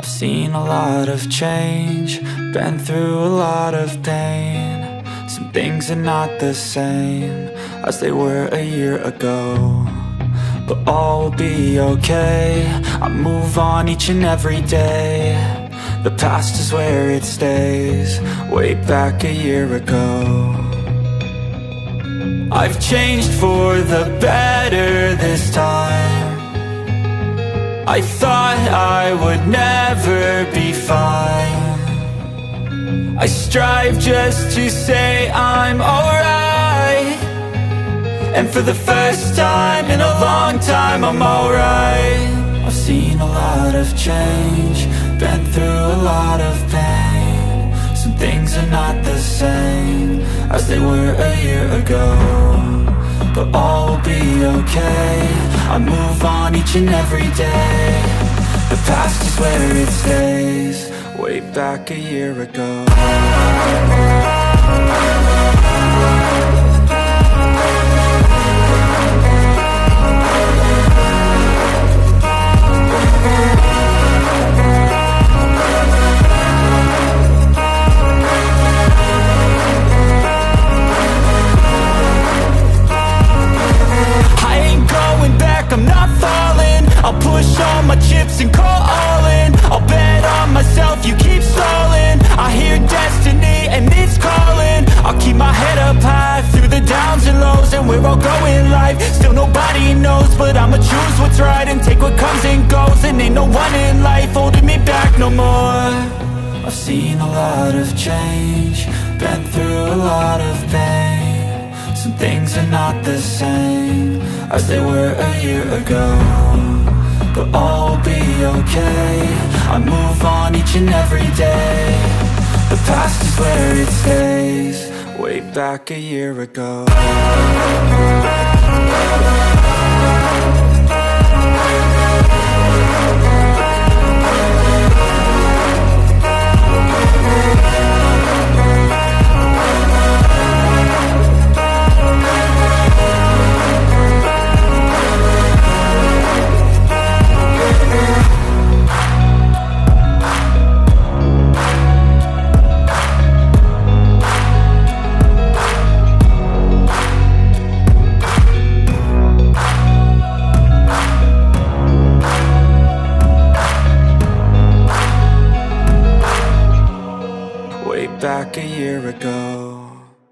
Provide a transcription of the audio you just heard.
I've seen a lot of change, been through a lot of pain. Some things are not the same as they were a year ago, but all will be okay. I move on each and every day. The past is where it stays, way back a year ago. I've changed for the better this time. I thought I would never be fine. I strive just to say I'm alright, and for the first time in a long time I'm alright. I've seen a lot of change, been through a lot of pain. Some things are not the same as they were a year ago, but all will be okay. I move on each and every day. The past is where it stays, way back a year ago. I'm not falling, I'll push all my chips and call all in. I'll bet on myself, you keep stalling. I hear destiny and it's calling. I'll keep my head up high through the downs and lows, and we're all going live. Still nobody knows, but I'ma choose what's right and take what comes and goes. And ain't no one in life holding me back no more. I've seen a lot of change, been through a lot of pain. Some things are not the same as they were a year ago, but all will be okay. I move on each and every day. The past is where it stays, way back a year ago.